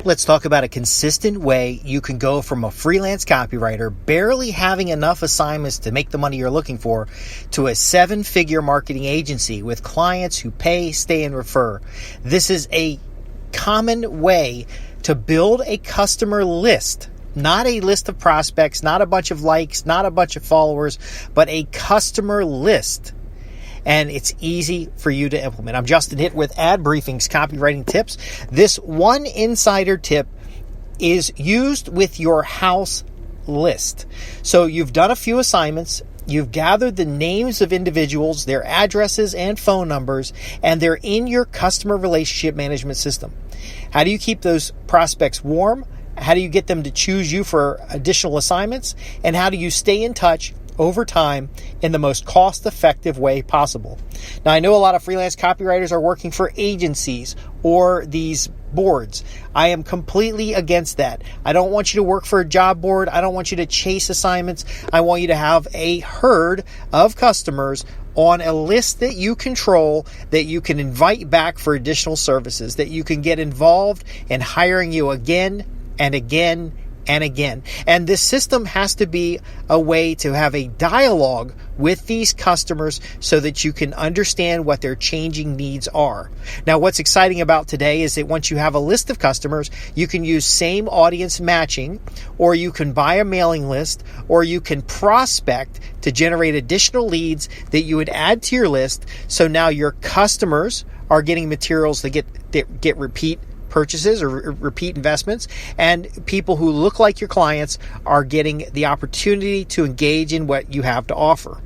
Let's talk about a consistent way you can go from a freelance copywriter barely having enough assignments to make the money you're looking for to a 7-figure marketing agency with clients who pay, stay, and refer. This is a common way to build a customer list, not a list of prospects, not a bunch of likes, not a bunch of followers, but a customer list. And it's easy for you to implement. I'm Justin Hitt with Ad Briefing's Copywriting Tips. This one insider tip is used with your house list. So you've done a few assignments, you've gathered the names of individuals, their addresses and phone numbers, and they're in your customer relationship management system. How do you keep those prospects warm? How do you get them to choose you for additional assignments? And how do you stay in touch over time in the most cost-effective way possible? Now, I know a lot of freelance copywriters are working for agencies or these boards. I am completely against that. I don't want you to work for a job board. I don't want you to chase assignments. I want you to have a herd of customers on a list that you control, that you can invite back for additional services, that you can get involved in hiring you again and again and again. And this system has to be a way to have a dialogue with these customers so that you can understand what their changing needs are. Now, what's exciting about today is that once you have a list of customers, you can use same audience matching, or you can buy a mailing list, or you can prospect to generate additional leads that you would add to your list. So now your customers are getting materials that get repeat purchases or repeat investments, and people who look like your clients are getting the opportunity to engage in what you have to offer.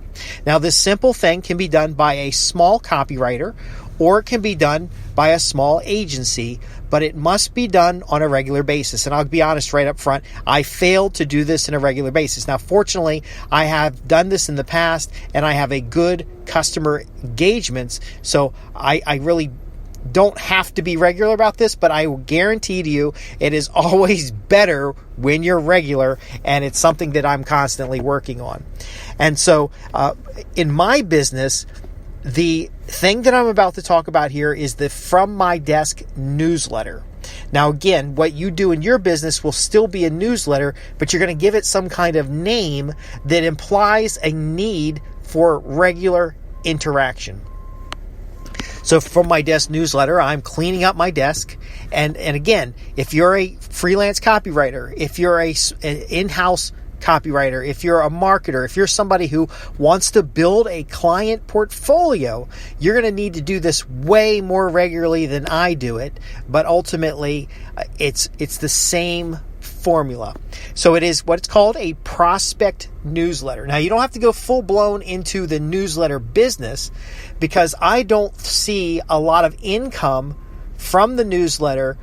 Now, this simple thing can be done by a small copywriter, or it can be done by a small agency, but it must be done on a regular basis. And I'll be honest right up front, I failed to do this on a regular basis. Now, fortunately, I have done this in the past, and I have a good customer engagements, so I really don't have to be regular about this, but I will guarantee to you it is always better when you're regular, and it's something that I'm constantly working on. And so in my business, the thing that I'm about to talk about here is the From My Desk newsletter. Now, again, what you do in your business will still be a newsletter, but you're going to give it some kind of name that implies a need for regular interaction. So From My Desk newsletter, I'm cleaning up my desk. And again, if you're a freelance copywriter, if you're an in-house copywriter, if you're a marketer, if you're somebody who wants to build a client portfolio, you're going to need to do this way more regularly than I do it. But ultimately, it's the same formula. So it is what's called a prospect newsletter. Now, you don't have to go full blown into the newsletter business, because I don't see a lot of income from the newsletter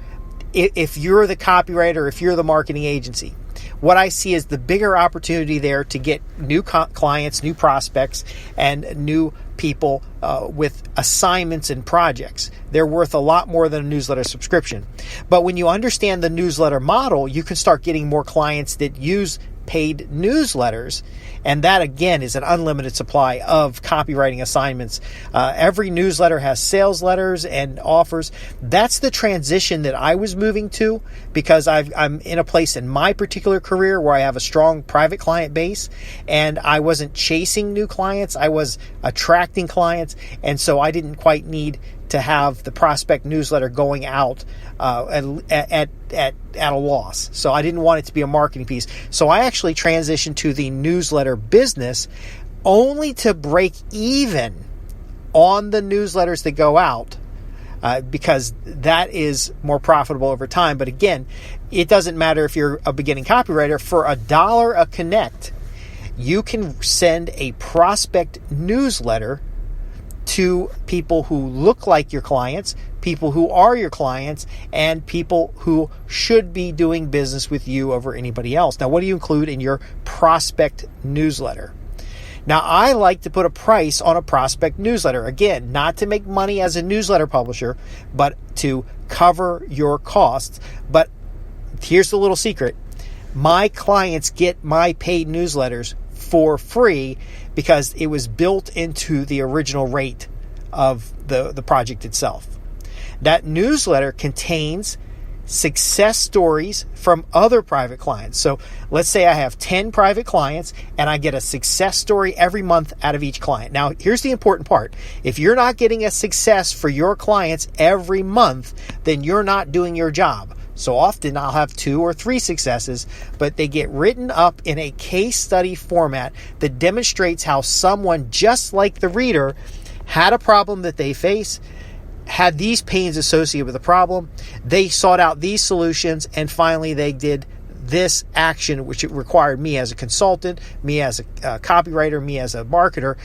if you're the copywriter, if you're the marketing agency. What I see is the bigger opportunity there to get new clients, new prospects, and new people with assignments and projects. They're worth a lot more than a newsletter subscription. But when you understand the newsletter model, you can start getting more clients that use paid newsletters. And that, again, is an unlimited supply of copywriting assignments. Every newsletter has sales letters and offers. That's the transition that I was moving to, because I'm in a place in my particular career where I have a strong private client base, and I wasn't chasing new clients. I was attracting clients. And so I didn't quite need to have the prospect newsletter going out at a loss. So I didn't want it to be a marketing piece. So I actually transitioned to the newsletter business only to break even on the newsletters that go out, because that is more profitable over time. But again, it doesn't matter if you're a beginning copywriter. For $1 a connect, you can send a prospect newsletter to people who look like your clients, people who are your clients, and people who should be doing business with you over anybody else. Now, what do you include in your prospect newsletter? Now, I like to put a price on a prospect newsletter. Again, not to make money as a newsletter publisher, but to cover your costs. But here's the little secret. My clients get my paid newsletters for free because it was built into the original rate of the project itself. That newsletter contains success stories from other private clients. So let's say I have 10 private clients and I get a success story every month out of each client. Now, here's the important part. If you're not getting a success for your clients every month, then you're not doing your job. So often I'll have 2 or 3 successes, but they get written up in a case study format that demonstrates how someone just like the reader had a problem that they face, had these pains associated with the problem, they sought out these solutions, and finally they did this action, which it required me as a consultant, me as a copywriter, me as a marketer,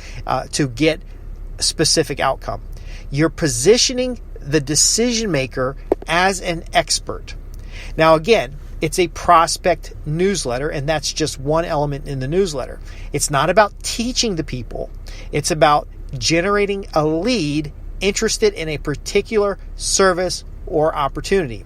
to get a specific outcome. You're positioning the decision maker as an expert. Now, again, it's a prospect newsletter, and that's just one element in the newsletter. It's not about teaching the people. It's about generating a lead interested in a particular service or opportunity.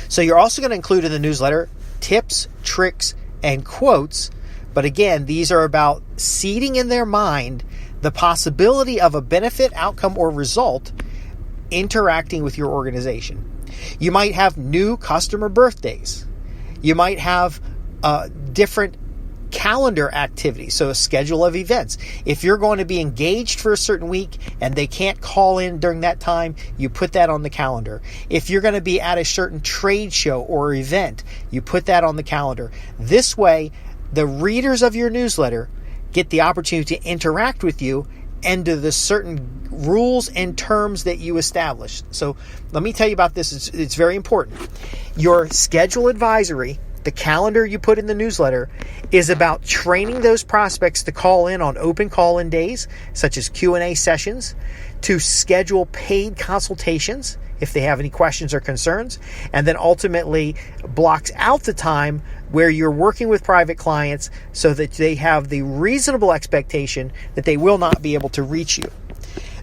So you're also going to include in the newsletter tips, tricks, and quotes. But again, these are about seeding in their mind the possibility of a benefit, outcome, or result interacting with your organization. You might have new customer birthdays. You might have different calendar activities, so a schedule of events. If you're going to be engaged for a certain week and they can't call in during that time, you put that on the calendar. If you're going to be at a certain trade show or event, you put that on the calendar. This way, the readers of your newsletter get the opportunity to interact with you and to the certain rules and terms that you establish. So let me tell you about this. It's very important. Your schedule advisory, the calendar you put in the newsletter, is about training those prospects to call in on open call-in days, such as Q&A sessions, to schedule paid consultations if they have any questions or concerns, and then ultimately blocks out the time where you're working with private clients so that they have the reasonable expectation that they will not be able to reach you.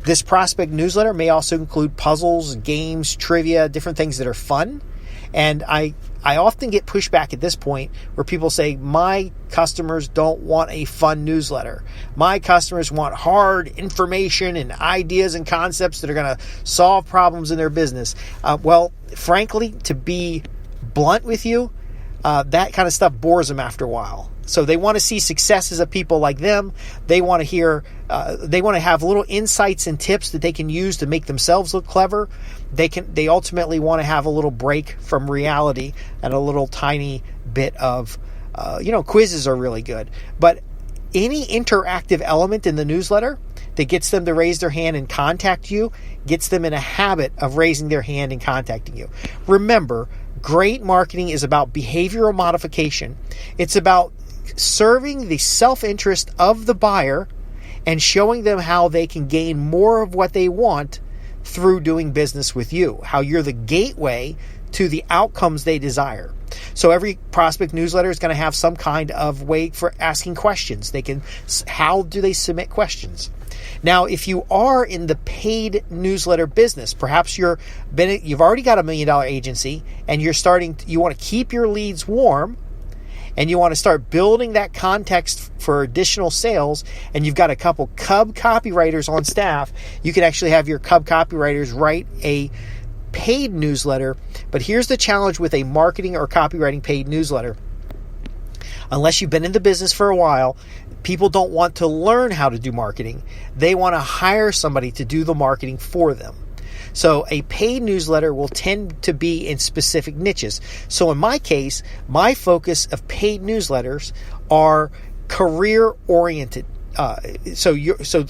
This prospect newsletter may also include puzzles, games, trivia, different things that are fun. And I often get pushback at this point where people say, my customers don't want a fun newsletter. My customers want hard information and ideas and concepts that are going to solve problems in their business. Well, frankly, to be blunt with you, that kind of stuff bores them after a while. So they want to see successes of people like them. They want to hear, they want to have little insights and tips that they can use to make themselves look clever. They ultimately want to have a little break from reality and a little tiny bit of, quizzes are really good. But any interactive element in the newsletter that gets them to raise their hand and contact you gets them in a habit of raising their hand and contacting you. Remember, great marketing is about behavioral modification. It's about serving the self-interest of the buyer and showing them how they can gain more of what they want through doing business with you, how you're the gateway to the outcomes they desire. So every prospect newsletter is going to have some kind of way for asking questions. How do they submit questions? Now, if you are in the paid newsletter business, perhaps you've already got $1 million agency and you want to keep your leads warm, and you want to start building that context for additional sales, and you've got a couple Cub copywriters on staff, you can actually have your Cub copywriters write a paid newsletter. But here's the challenge with a marketing or copywriting paid newsletter. Unless you've been in the business for a while, people don't want to learn how to do marketing. They want to hire somebody to do the marketing for them. So a paid newsletter will tend to be in specific niches. So in my case, my focus of paid newsletters are career-oriented. So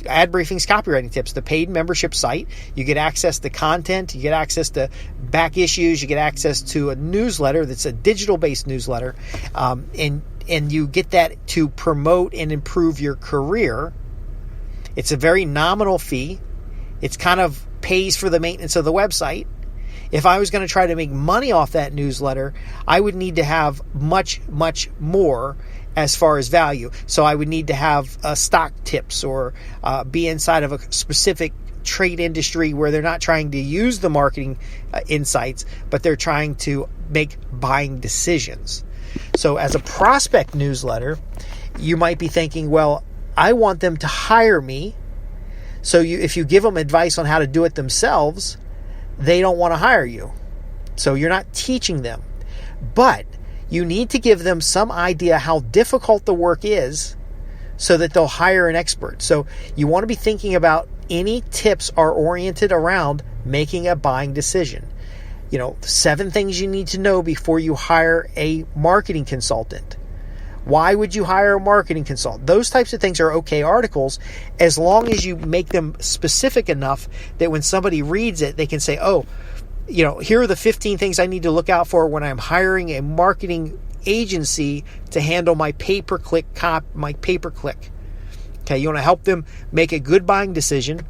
Ad Briefing's copywriting tips, the paid membership site, you get access to content, you get access to back issues, you get access to a newsletter that's a digital-based newsletter, and you get that to promote and improve your career. It's a very nominal fee. It's kind of pays for the maintenance of the website. If I was going to try to make money off that newsletter, I would need to have much, much more as far as value. So I would need to have stock tips or be inside of a specific trade industry where they're not trying to use the marketing insights, but they're trying to make buying decisions. So as a prospect newsletter, you might be thinking, well, I want them to hire me. So if you give them advice on how to do it themselves, they don't want to hire you. So you're not teaching them, but you need to give them some idea how difficult the work is so that they'll hire an expert. So you want to be thinking about any tips are oriented around making a buying decision. 7 things you need to know before you hire a marketing consultant. Why would you hire a marketing consultant? Those types of things are okay articles as long as you make them specific enough that when somebody reads it, they can say, oh, here are the 15 things I need to look out for when I'm hiring a marketing agency to handle my pay-per-click. Okay, you want to help them make a good buying decision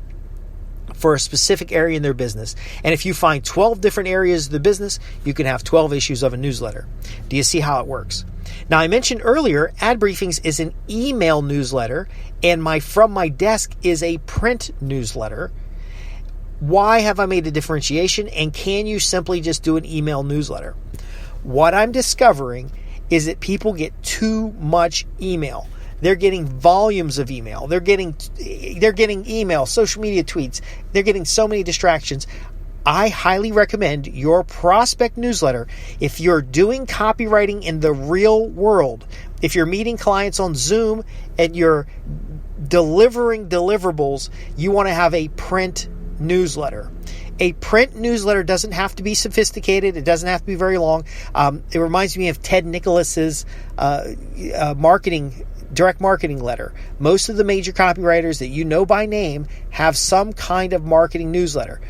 for a specific area in their business. And if you find 12 different areas of the business, you can have 12 issues of a newsletter. Do you see how it works? Now, I mentioned earlier, Ad Briefings is an email newsletter, and From My Desk is a print newsletter. Why have I made a differentiation? And can you simply just do an email newsletter? What I'm discovering is that people get too much email. They're getting volumes of email. They're getting email, social media tweets. They're getting so many distractions. I highly recommend your prospect newsletter. If you're doing copywriting in the real world, if you're meeting clients on Zoom and you're delivering deliverables, you want to have a print newsletter. A print newsletter doesn't have to be sophisticated. It doesn't have to be very long. It reminds me of Ted Nicholas's direct marketing letter. Most of the major copywriters that you know by name have some kind of marketing newsletter.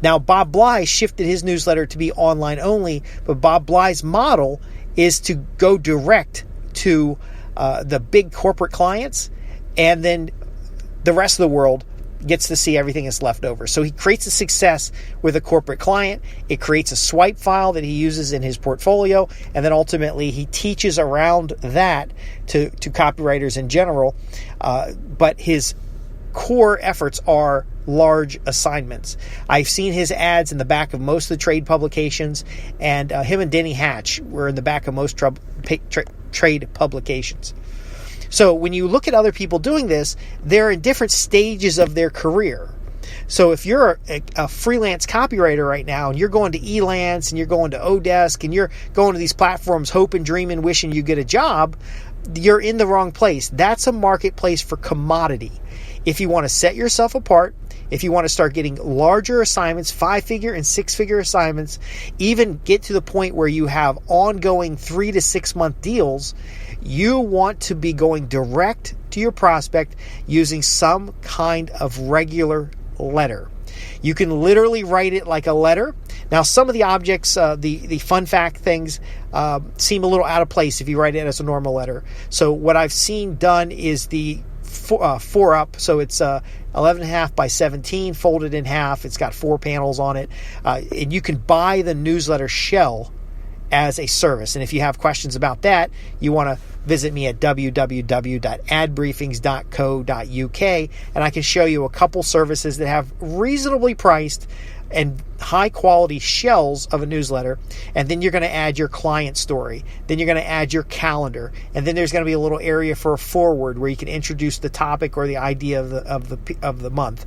Now, Bob Bly shifted his newsletter to be online only, but Bob Bly's model is to go direct to the big corporate clients, and then the rest of the world gets to see everything that's left over. So he creates a success with a corporate client. It creates a swipe file that he uses in his portfolio, and then ultimately he teaches around that to copywriters in general. But his core efforts are large assignments. I've seen his ads in the back of most of the trade publications, and him and Denny Hatch were in the back of most trade publications. So when you look at other people doing this, they're in different stages of their career. So if you're a freelance copywriter right now and you're going to Elance and you're going to Odesk and you're going to these platforms hoping, dreaming, wishing you get a job, you're in the wrong place. That's a marketplace for commodity. If you want to set yourself apart, if you want to start getting larger assignments, 5-figure and 6-figure assignments, even get to the point where you have ongoing 3 to 6 month deals, you want to be going direct to your prospect using some kind of regular letter. You can literally write it like a letter. Now, some of the objects, the fun fact things, seem a little out of place if you write it as a normal letter. So what I've seen done is the 4 up. So it's 11.5 by 17, folded in half. It's got 4 panels on it. And you can buy the newsletter shell as a service. And if you have questions about that, you want to visit me at www.adbriefings.co.uk, and I can show you a couple services that have reasonably priced and high quality shells of a newsletter. And then you're going to add your client story. Then you're going to add your calendar. And then there's going to be a little area for a forward where you can introduce the topic or the idea of the month.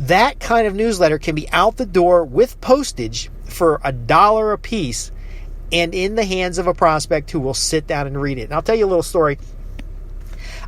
That kind of newsletter can be out the door with postage for $1 a piece and in the hands of a prospect who will sit down and read it. And I'll tell you a little story.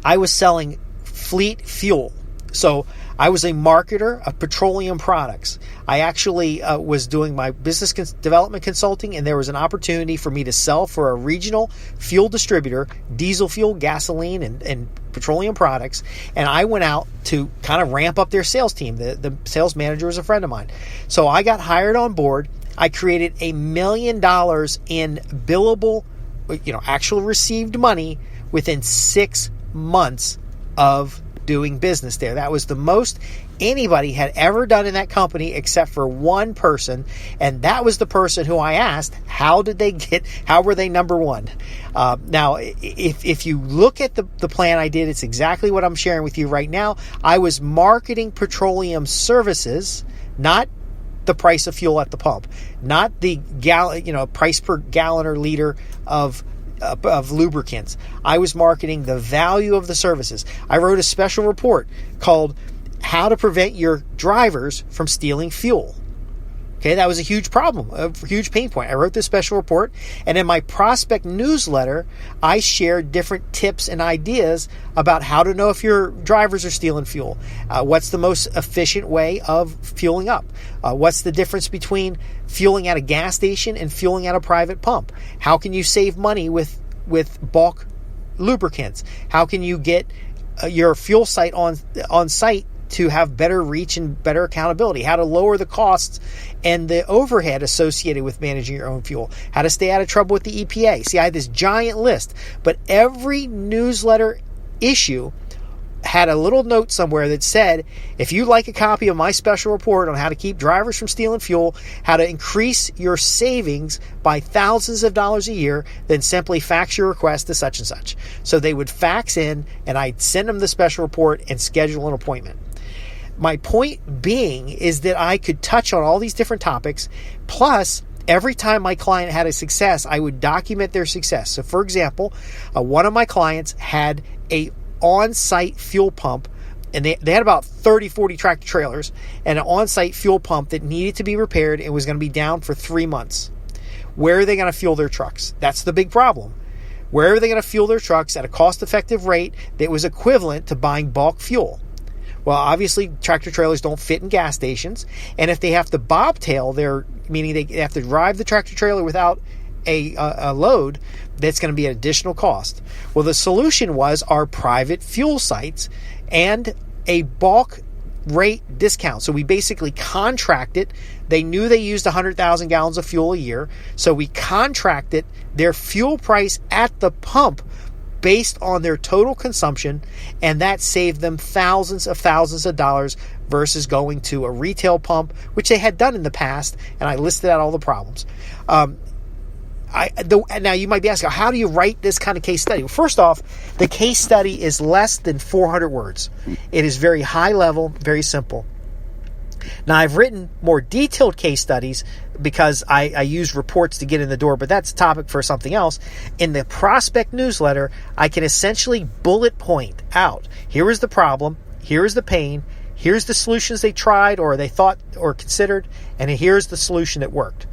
I was selling fleet fuel. So I was a marketer of petroleum products. I actually was doing my business development consulting, and there was an opportunity for me to sell for a regional fuel distributor, diesel fuel, gasoline, and petroleum products. And I went out to kind of ramp up their sales team. The sales manager was a friend of mine. So I got hired on board. I created $1 million in billable, actual received money within 6 months of doing business there. That was the most anybody had ever done in that company except for one person, and that was the person who I asked, how were they number one? Now, if you look at the plan I did, it's exactly what I'm sharing with you right now. I was marketing petroleum services, not the price of fuel at the pump, not the price per gallon or liter of lubricants. I was marketing the value of the services. I wrote a special report called How to Prevent Your Drivers from Stealing Fuel. Okay, that was a huge problem, a huge pain point. I wrote this special report, and in my prospect newsletter, I shared different tips and ideas about how to know if your drivers are stealing fuel. What's the most efficient way of fueling up? What's the difference between fueling at a gas station and fueling at a private pump? How can you save money with bulk lubricants? How can you get your fuel site on site to have better reach and better accountability? How to lower the costs and the overhead associated with managing your own fuel? How to stay out of trouble with the EPA? See, I had this giant list, but every newsletter issue had a little note somewhere that said, if you'd like a copy of my special report on how to keep drivers from stealing fuel, how to increase your savings by thousands of dollars a year, then simply fax your request to such and such. So they would fax in, and I'd send them the special report and schedule an appointment. My point being is that I could touch on all these different topics, plus every time my client had a success, I would document their success. So for example, one of my clients had a on-site fuel pump, and they had about 30, 40 tractor trailers and an on-site fuel pump that needed to be repaired and was going to be down for 3 months. Where are they going to fuel their trucks? That's the big problem. Where are they going to fuel their trucks at a cost-effective rate that was equivalent to buying bulk fuel? Well, obviously, tractor trailers don't fit in gas stations, and if they have to bobtail meaning they have to drive the tractor trailer without a load, that's going to be an additional cost. Well, the solution was our private fuel sites and a bulk rate discount. So we basically contracted. They knew they used 100,000 gallons of fuel a year, so we contracted their fuel price at the pump based on their total consumption, and that saved them thousands of dollars versus going to a retail pump, which they had done in the past, and I listed out all the problems. Now you might be asking, how do you write this kind of case study? Well, first off, the case study is less than 400 words. It is very high level, very simple. Now, I've written more detailed case studies because I use reports to get in the door, but that's a topic for something else. In the prospect newsletter, I can essentially bullet point out, here is the problem, here is the pain, here's the solutions they tried or they thought or considered, and here's the solution that worked.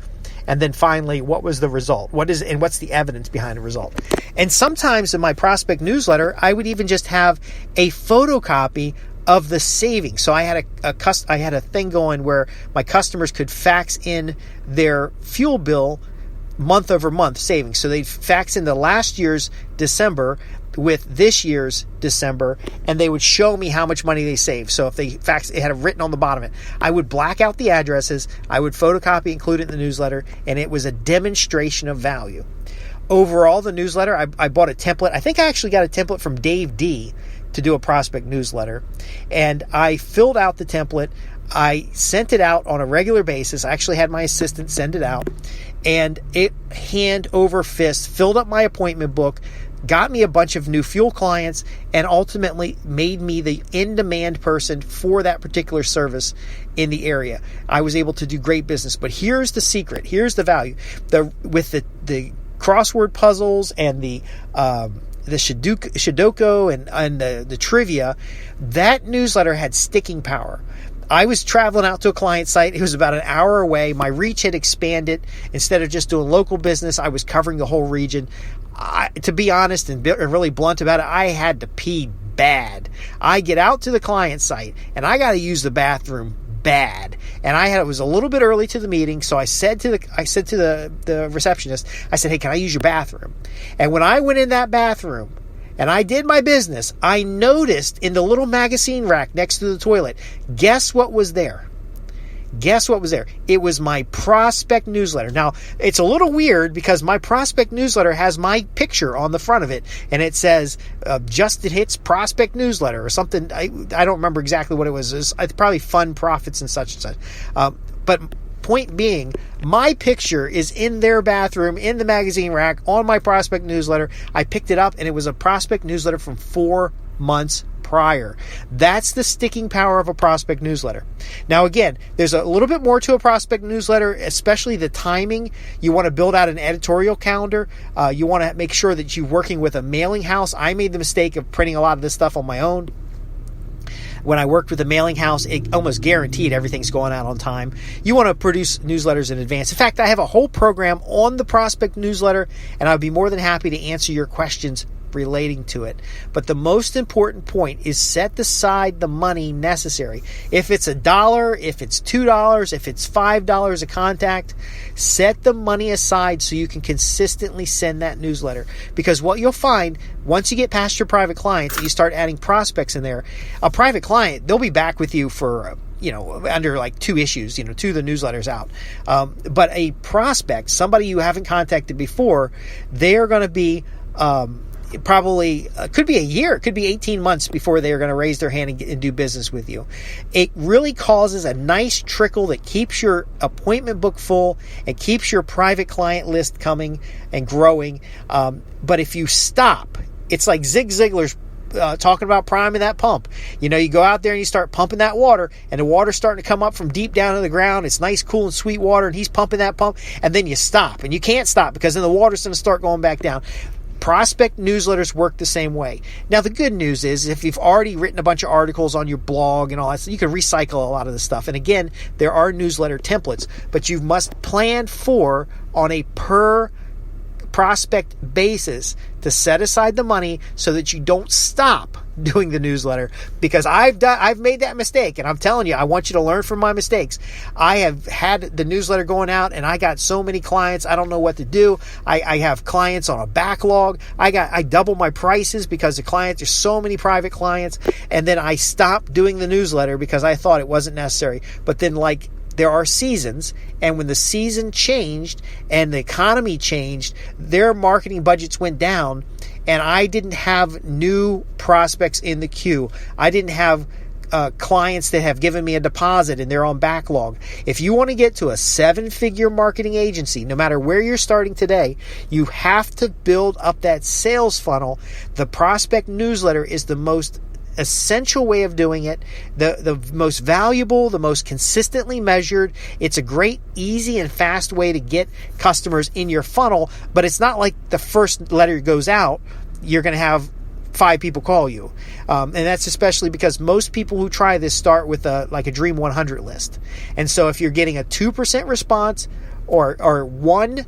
And then finally, what was the result? What's the evidence behind the result? And sometimes in my prospect newsletter, I would even just have a photocopy of the savings. So I had a thing going where my customers could fax in their fuel bill month over month savings. So they'd fax in the last year's December with this year's December, and they would show me how much money they saved. So if they faxed, it had it written on the bottom of it. I would black out the addresses, I would photocopy, include it in the newsletter, and it was a demonstration of value. Overall, the newsletter, I bought a template. I think I actually got a template from Dave D to do a prospect newsletter, and I filled out the template. I sent it out on a regular basis. I actually had my assistant send it out, and it hand over fist filled up my appointment book, got me a bunch of new fuel clients, and ultimately made me the in-demand person for that particular service in the area. I was able to do great business. But here's the secret. Here's the value. With the crossword puzzles and the Sudoku and the trivia, that newsletter had sticking power. I was traveling out to a client site. It was about an hour away. My reach had expanded. Instead of just doing local business, I was covering the whole region. To be honest and really blunt about it, I had to pee bad. I get out to the client site and I got to use the bathroom bad. And it was a little bit early to the meeting, so I said to the receptionist, I said, "Hey, can I use your bathroom?" And when I went in that bathroom and I did my business, I noticed in the little magazine rack next to the toilet, guess what was there? Guess what was there? It was my prospect newsletter. Now, it's a little weird because my prospect newsletter has my picture on the front of it, and it says, Justin Hits Prospect Newsletter or something. I don't remember exactly what it was. It's probably Fun Profits and such and such. But point being, my picture is in their bathroom, in the magazine rack, on my prospect newsletter. I picked it up, and it was a prospect newsletter from 4 months prior. That's the sticking power of a prospect newsletter. Now, again, there's a little bit more to a prospect newsletter, especially the timing. You want to build out an editorial calendar. You want to make sure that you're working with a mailing house. I made the mistake of printing a lot of this stuff on my own. when I worked with a mailing house, it almost guaranteed everything's going out on time. You want to produce newsletters in advance. In fact, I have a whole program on the prospect newsletter, and I'd be more than happy to answer your questions relating to it. But the most important point is set aside the money necessary. If it's $1, if it's $2, if it's $5 a contact, set the money aside so you can consistently send that newsletter. Because what you'll find, once you get past your private clients and you start adding prospects in there, a private client, they'll be back with you for under like 2 issues, 2 of the newsletters out. But a prospect, somebody you haven't contacted before, they're going to be probably could be a year, it could be 18 months before they are going to raise their hand and do business with you. It really causes a nice trickle that keeps your appointment book full and keeps your private client list coming and growing. But if you stop, it's like Zig Ziglar's talking about priming that pump. You go out there and you start pumping that water, and the water's starting to come up from deep down in the ground. It's nice, cool, and sweet water, and he's pumping that pump, and then you stop, and you can't stop because then the water's going to start going back down. Prospect newsletters work the same way. Now, the good news is if you've already written a bunch of articles on your blog and all that, you can recycle a lot of the stuff. And again, there are newsletter templates, but you must plan for on a per prospect basis to set aside the money so that you don't stop doing the newsletter, because I've made that mistake, and I'm telling you, I want you to learn from my mistakes. I have had the newsletter going out and I got so many clients, I don't know what to do. I have clients on a backlog. I double my prices because there's so many private clients, and then I stopped doing the newsletter because I thought it wasn't necessary. But then there are seasons, and when the season changed and the economy changed, their marketing budgets went down, and I didn't have new prospects in the queue. I didn't have clients that have given me a deposit and they're on backlog. If you want to get to a 7-figure marketing agency, no matter where you're starting today, you have to build up that sales funnel. The prospect newsletter is the most essential way of doing it, the most valuable, the most consistently measured. It's a great, easy, and fast way to get customers in your funnel, but it's not like the first letter goes out, you're going to have 5 people call you. And that's especially because most people who try this start with a Dream 100 list. And so if you're getting a 2% response or 1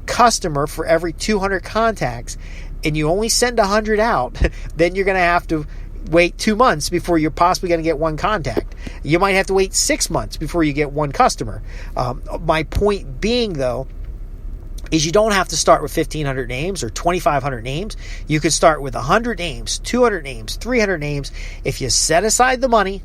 customer for every 200 contacts, and you only send 100 out, then you're going to have to wait 2 months before you're possibly going to get 1 contact. You might have to wait 6 months before you get 1 customer. My point being, though, is you don't have to start with 1,500 names or 2,500 names. You could start with 100 names, 200 names, 300 names. If you set aside the money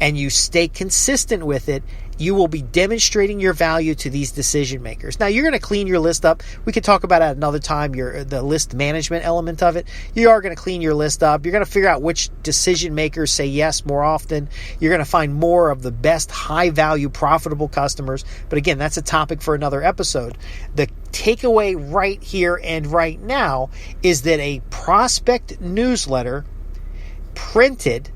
and you stay consistent with it, you will be demonstrating your value to these decision makers. Now, you're going to clean your list up. We could talk about it another time, the list management element of it. You are going to clean your list up. You're going to figure out which decision makers say yes more often. You're going to find more of the best high-value, profitable customers. But again, that's a topic for another episode. The takeaway right here and right now is that a prospect newsletter printed,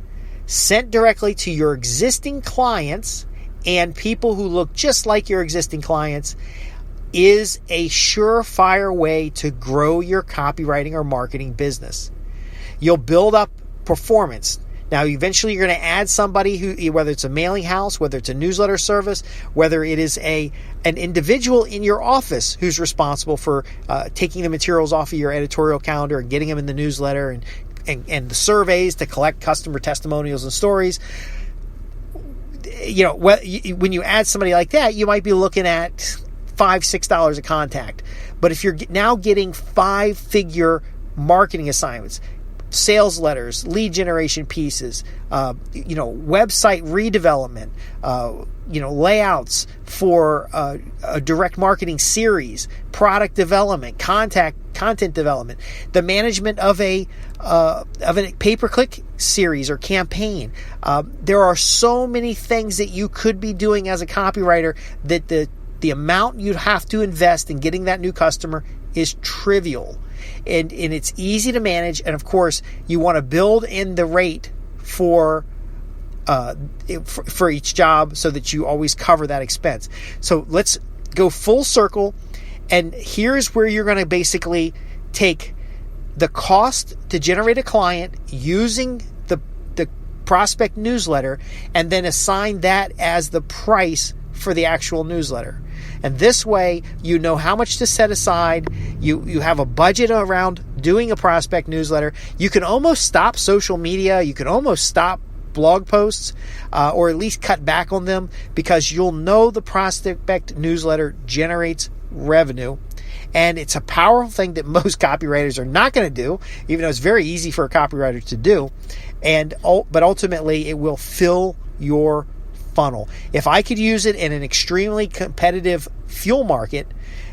sent directly to your existing clients and people who look just like your existing clients is a surefire way to grow your copywriting or marketing business. You'll build up performance. Now, eventually you're going to add somebody who, whether it's a mailing house, whether it's a newsletter service, whether it is an individual in your office who's responsible for taking the materials off of your editorial calendar and getting them in the newsletter and the surveys to collect customer testimonials and stories. When you add somebody like that, you might be looking at $5-6 a contact. But if you're now getting 5-figure marketing assignments, sales letters, lead generation pieces, website redevelopment, layouts for a direct marketing series, product development, content development, the management of a pay-per-click series or campaign. There are so many things that you could be doing as a copywriter that the amount you'd have to invest in getting that new customer is trivial. And it's easy to manage. And of course, you want to build in the rate for each job so that you always cover that expense. So let's go full circle. And here's where you're going to basically take the cost to generate a client using the prospect newsletter and then assign that as the price for the actual newsletter. And this way, you know how much to set aside. You have a budget around doing a prospect newsletter. You can almost stop social media. You can almost stop blog posts, or at least cut back on them, because you'll know the prospect newsletter generates revenue. And it's a powerful thing that most copywriters are not going to do, even though it's very easy for a copywriter to do. But ultimately, it will fill your funnel. If I could use it in an extremely competitive fuel market,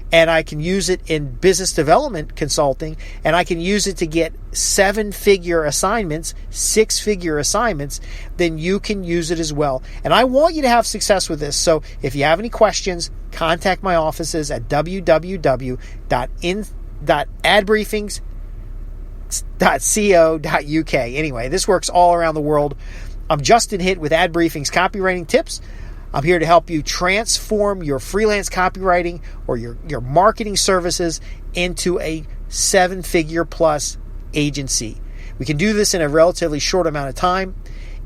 and I can use it in business development consulting, and I can use it to get 7-figure assignments, 6-figure assignments, then you can use it as well. And I want you to have success with this. So if you have any questions, contact my offices at www.adbriefings.co.uk. Anyway, this works all around the world. I'm Justin Hitt with Ad Briefings Copywriting Tips. I'm here to help you transform your freelance copywriting or your marketing services into a 7-figure plus agency. We can do this in a relatively short amount of time.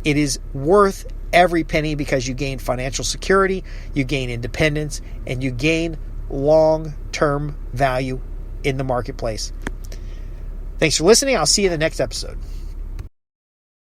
It is worth every penny because you gain financial security, you gain independence, and you gain long-term value in the marketplace. Thanks for listening. I'll see you in the next episode.